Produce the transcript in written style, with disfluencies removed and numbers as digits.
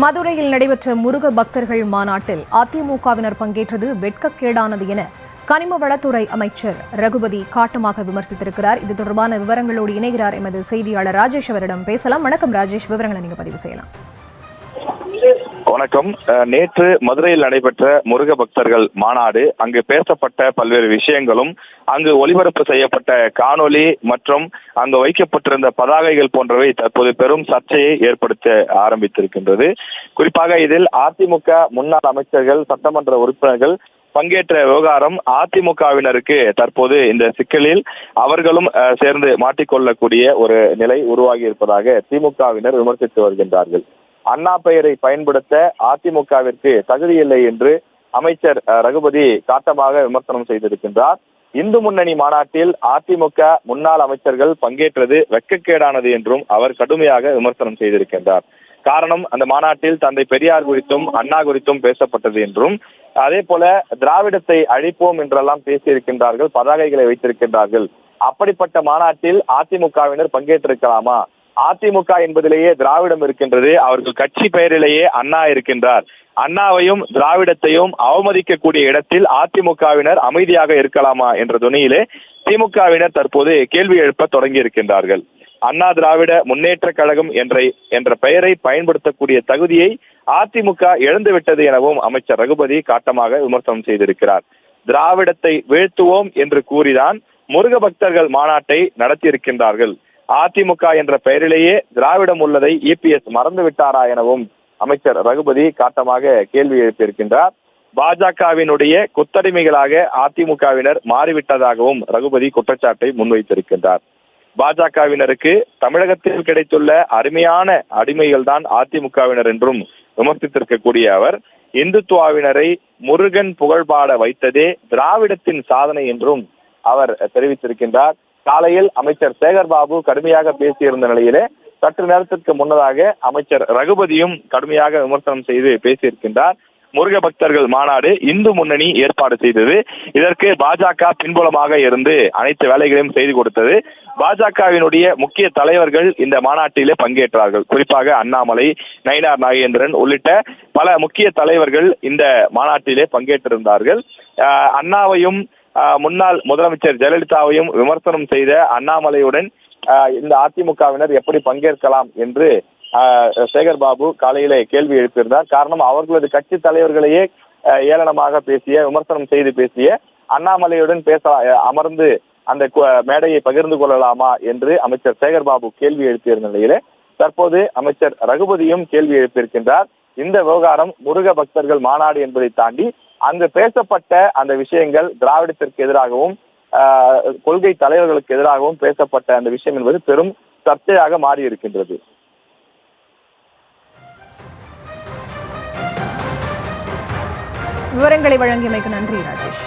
மதுரையில் நடைபெற்ற முருக பக்தர்கள் மாநாட்டில் அதிமுகவினர் பங்கேற்றது வெட்கக்கேடானது என கனிம வளத்துறை அமைச்சர் ரகுபதி காட்டமாக விமர்சித்திருக்கிறார். இது தொடர்பான விவரங்களோடு இணைகிறார் எமது செய்தியாளர் ராஜேஷ். அவரிடம் பேசலாம். வணக்கம் ராஜேஷ், விவரங்களை நீங்க பதிவு செய்யலாம். வணக்கம். நேற்று மதுரையில் நடைபெற்ற முருக பக்தர்கள் மாநாடு, அங்கு பேசப்பட்ட பல்வேறு விஷயங்களும், அங்கு ஒளிபரப்பு செய்யப்பட்ட காணொலி மற்றும் அங்கு வைக்கப்பட்டிருந்த பதாகைகள் போன்றவை தற்போது பெரும் சர்ச்சையை ஏற்படுத்த ஆரம்பித்திருக்கின்றது. குறிப்பாக இதில் அதிமுக முன்னாள் அமைச்சர்கள், சட்டமன்ற உறுப்பினர்கள் பங்கேற்ற விவகாரம் அதிமுகவினருக்கு தற்போது இந்த சிக்கலில் அவர்களும் சேர்ந்து மாட்டிக்கொள்ளக்கூடிய ஒரு நிலை உருவாகி இருப்பதாக திமுகவினர் விமர்சித்து வருகின்றார்கள். அண்ணா பெயரை பயன்படுத்த அதிமுகவிற்கு தகுதியில்லை என்று அமைச்சர் ரகுபதி காட்டமாக விமர்சனம் செய்திருக்கின்றார். இந்து முன்னணி மாநாட்டில் அதிமுக முன்னாள் அமைச்சர்கள் பங்கேற்றது வெட்கக்கேடானது என்றும் அவர் கடுமையாக விமர்சனம் செய்திருக்கின்றார். காரணம், அந்த மாநாட்டில் தந்தை பெரியார் குறித்தும் அண்ணா குறித்தும் பேசப்பட்டது என்றும், அதே போல திராவிடத்தை அழிப்போம் என்றெல்லாம் பேசியிருக்கின்றார்கள், பதாகைகளை வைத்திருக்கின்றார்கள். அப்படிப்பட்ட மாநாட்டில் அதிமுகவினர் பங்கேற்றிருக்கலாமா? அதிமுக என்பதிலேயே திராவிடம் இருக்கின்றது. அவர்கள் கட்சி பெயரிலேயே அண்ணா இருக்கின்றார். அண்ணாவையும் திராவிடத்தையும் அவமதிக்கக்கூடிய இடத்தில் அதிமுகவினர் அமைதியாக இருக்கலாமா என்ற துணியிலே திமுகவினர் தற்போது கேள்வி எழுப்ப தொடங்கி இருக்கின்றார்கள். அண்ணா திராவிட முன்னேற்ற கழகம் என்ற பெயரை பயன்படுத்தக்கூடிய தகுதியை அதிமுக இழந்துவிட்டது எனவும் அமைச்சர் ரகுபதி காட்டமாக விமர்சனம் செய்திருக்கிறார். திராவிடத்தை வீழ்த்துவோம் என்று கூறிதான் முருக பக்தர்கள் மாநாட்டை நடத்தியிருக்கின்றார்கள். அதிமுக என்ற பெயரிலேயே திராவிடம் உள்ளதை இபிஎஸ் மறந்து விட்டாரா எனவும் அமைச்சர் ரகுபதி காட்டமாக கேள்வி எழுப்பியிருக்கின்றார். பாஜகவினுடைய கொத்தடிமைகளாக அதிமுகவினர் மாறிவிட்டதாகவும் ரகுபதி குற்றச்சாட்டை முன்வைத்திருக்கின்றார். பாஜகவினருக்கு தமிழகத்தில் கிடைத்துள்ள அருமையான அடிமைகள் தான் அதிமுகவினர் என்றும் விமர்சித்திருக்கக்கூடிய அவர், இந்துத்துவாவினரை முருகன் புகழ்பாட வைத்ததே திராவிடத்தின் சாதனை என்றும் அவர் தெரிவித்திருக்கின்றார். காலையில் அமைச்சர் சேகர்பாபு கடுமையாக பேசியிருந்த நிலையிலே சற்று நேரத்திற்கு முன்னதாக அமைச்சர் ரகுபதியும் கடுமையாக விமர்சனம் செய்து பேசியிருக்கின்றார். முருக பக்தர்கள் மாநாடு இந்து முன்னணி ஏற்பாடு செய்தது. இதற்கு பாஜக பின்புலமாக இருந்து அனைத்து வேலைகளையும் செய்து கொடுத்தது. பாஜகவினுடைய முக்கிய தலைவர்கள் இந்த மாநாட்டிலே பங்கேற்றார்கள். குறிப்பாக அண்ணாமலை, நயினார் நாகேந்திரன் உள்ளிட்ட பல முக்கிய தலைவர்கள் இந்த மாநாட்டிலே பங்கேற்றிருந்தார்கள். அண்ணாவையும் முன்னாள் முதலமைச்சர் ஜெயலலிதாவையும் விமர்சனம் செய்த அண்ணாமலையுடன் இந்த அதிமுகவினர் எப்படி பங்கேற்கலாம் என்று சேகர்பாபு காலையிலே கேள்வி எழுப்பியிருந்தார். காரணம், அவர்களது கட்சி தலைவர்களையே ஏளனமாக பேசிய, விமர்சனம் செய்து பேசிய அண்ணாமலையுடன் அமர்ந்து அந்த மேடையை பகிர்ந்து கொள்ளலாமா என்று அமைச்சர் சேகர்பாபு கேள்வி எழுப்பியிருந்த நிலையிலே தற்போது அமைச்சர் ரகுபதியும் கேள்வி எழுப்பியிருக்கின்றார். இந்த விவகாரம் முருக பக்தர்கள் மாநாடு என்பதை தாண்டி அங்கு பேசப்பட்ட அந்த விஷயங்கள் திராவிடத்திற்கு எதிராகவும் கொள்கை தலைவர்களுக்கு எதிராகவும் பேசப்பட்ட அந்த விஷயம் என்பது பெரும் சர்ச்சையாக மாறி இருக்கின்றது. விவரங்களை வழங்கியமைக்கு நன்றி ராஜேஷ்.